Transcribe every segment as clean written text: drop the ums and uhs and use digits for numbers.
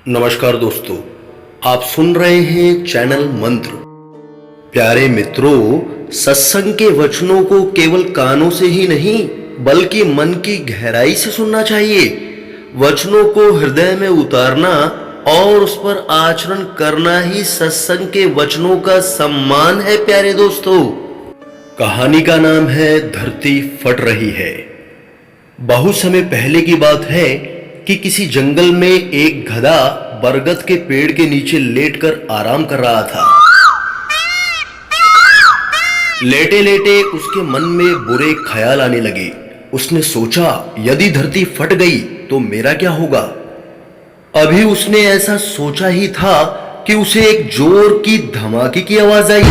नमस्कार दोस्तों, आप सुन रहे हैं चैनल मंत्र। प्यारे मित्रों, सत्संग के वचनों को केवल कानों से ही नहीं बल्कि मन की गहराई से सुनना चाहिए। वचनों को हृदय में उतारना और उस पर आचरण करना ही सत्संग के वचनों का सम्मान है। प्यारे दोस्तों, कहानी का नाम है धरती फट रही है। बहुत समय पहले की बात है कि किसी जंगल में एक गधा बरगद के पेड़ के नीचे लेटकर आराम कर रहा था। लेटे लेटे उसके मन में बुरे ख्याल आने लगे। उसने सोचा, यदि धरती फट गई तो मेरा क्या होगा। अभी उसने ऐसा सोचा ही था कि उसे एक जोर की धमाके की आवाज आई।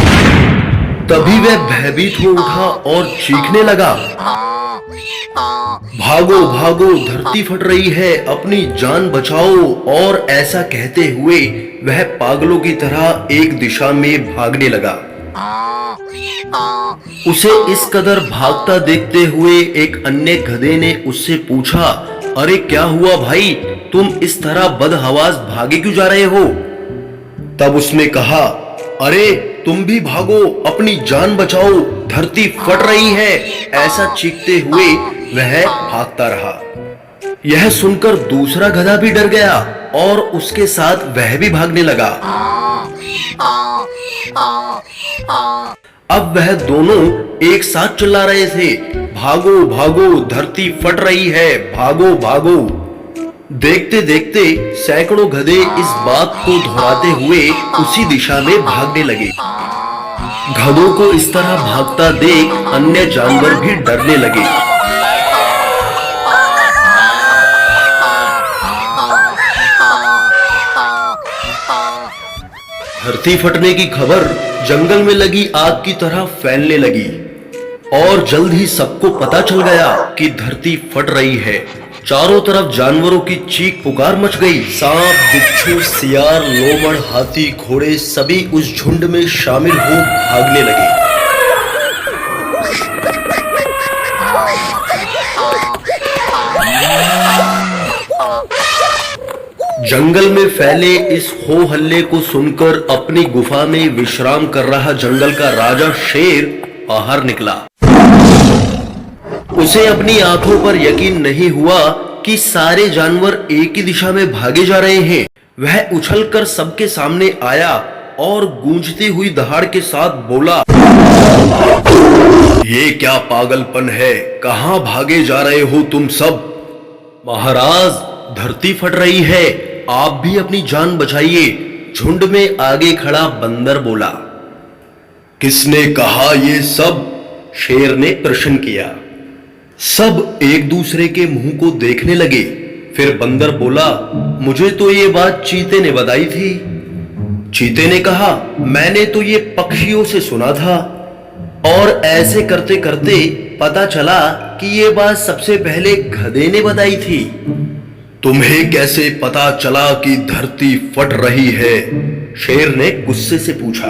तभी वह भयभीत हो उठा और चीखने लगा, भागो भागो, धरती फट रही है, अपनी जान बचाओ। और ऐसा कहते हुए वह पागलों की तरह एक दिशा में भागने लगा। उसे इस कदर भागता देखते हुए एक अन्य गधे ने उससे पूछा, अरे क्या हुआ भाई, तुम इस तरह बदहवास भागे क्यों जा रहे हो। तब उसने कहा, अरे तुम भी भागो, अपनी जान बचाओ, धरती फट रही है। ऐसा चीखते हुए वह भागता रहा। यह सुनकर दूसरा गधा भी डर गया और उसके साथ वह भी भागने लगा। अब वह दोनों एक साथ चिल्ला रहे थे, भागो भागो, धरती फट रही है, भागो भागो। देखते देखते सैकड़ों गधे इस बात को दोहराते हुए उसी दिशा में भागने लगे। गधों को इस तरह भागता देख अन्य जानवर भी डरने लगे। धरती फटने की खबर जंगल में लगी आग की तरह फैलने लगी और जल्द ही सबको पता चल गया कि धरती फट रही है। चारों तरफ जानवरों की चीख पुकार मच गई। सांप, बिच्छू, सियार, लोमड़, हाथी, घोड़े सभी उस झुंड में शामिल हो भागने लगे। जंगल में फैले इस हो हल्ले को सुनकर अपनी गुफा में विश्राम कर रहा जंगल का राजा शेर बाहर निकला। उसे अपनी आंखों पर यकीन नहीं हुआ कि सारे जानवर एक ही दिशा में भागे जा रहे हैं। वह उछलकर सबके सामने आया और गूंजती हुई दहाड़ के साथ बोला, ये क्या पागलपन है, कहां भागे जा रहे हो तुम सब। महाराज, धरती फट रही है, आप भी अपनी जान बचाइए, झुंड में आगे खड़ा बंदर बोला। किसने कहा ये सब, शेर ने प्रश्न किया। सब एक दूसरे के मुंह को देखने लगे। फिर बंदर बोला, मुझे तो ये बात चीते ने बताई थी। चीते ने कहा, मैंने तो ये पक्षियों से सुना था और ऐसे करते करते पता चला कि ये बात सबसे पहले गधे ने बताई थी। तुम्हें कैसे पता चला कि धरती फट रही है, शेर ने गुस्से से पूछा।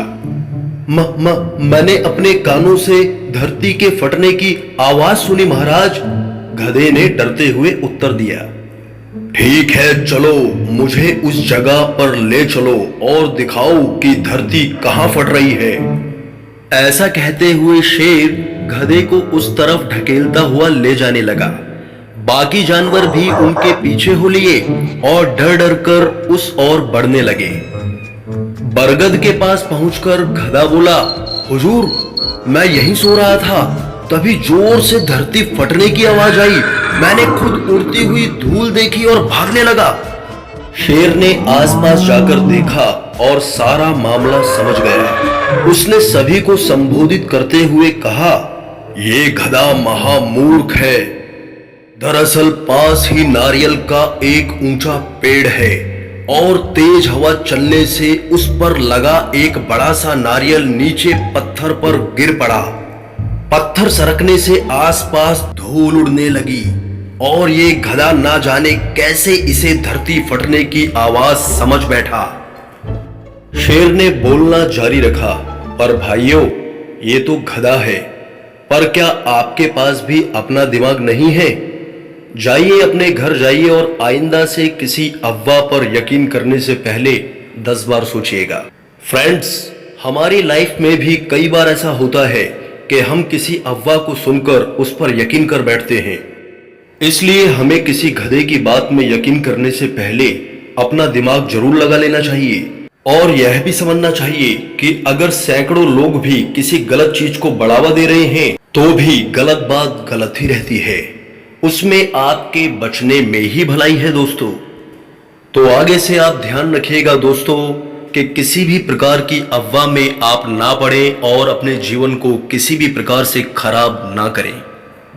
मैंने अपने कानों से धरती के फटने की आवाज सुनी महाराज, गधे ने डरते हुए उत्तर दिया। ठीक है, चलो मुझे उस जगह पर ले चलो और दिखाओ कि धरती कहां फट रही है। ऐसा कहते हुए शेर गधे को उस तरफ ढकेलता हुआ ले जाने लगा। बाकी जानवर भी उनके पीछे हो लिए और डर डर कर उस ओर बढ़ने लगे। बरगद के पास पहुंचकर गधा बोला, हुजूर, मैं यहीं सो रहा था, तभी जोर से धरती फटने की आवाज आई। मैंने खुद उड़ती हुई धूल देखी और भागने लगा। शेर ने आसपास जाकर देखा और सारा मामला समझ गया। उसने सभी को संबोधित करते हुए कहा, ये गधा महामूर्ख है। दरअसल पास ही नारियल का एक ऊंचा पेड़ है और तेज हवा चलने से उस पर लगा एक बड़ा सा नारियल नीचे पत्थर पर गिर पड़ा। पत्थर सरकने से आसपास धूल उड़ने लगी और ये गधा ना जाने कैसे इसे धरती फटने की आवाज समझ बैठा। शेर ने बोलना जारी रखा, पर भाइयों, ये तो गधा है, पर क्या आपके पास भी अपना दिमाग नहीं है। जाइए, अपने घर जाइए और आइंदा से किसी अफवाह पर यकीन करने से पहले 10 बार सोचिएगा। फ्रेंड्स, हमारी लाइफ में भी कई बार ऐसा होता है कि हम किसी अफवाह को सुनकर उस पर यकीन कर बैठते हैं। इसलिए हमें किसी गधे की बात में यकीन करने से पहले अपना दिमाग जरूर लगा लेना चाहिए और यह भी समझना चाहिए कि अगर सैकड़ों लोग भी किसी गलत चीज को बढ़ावा दे रहे हैं तो भी गलत बात गलत ही रहती है, उसमें आपके बचने में ही भलाई है दोस्तों। तो आगे से आप ध्यान रखिएगा दोस्तों कि किसी भी प्रकार की अफवाह में आप ना पड़ें और अपने जीवन को किसी भी प्रकार से खराब ना करें।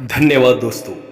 धन्यवाद दोस्तों।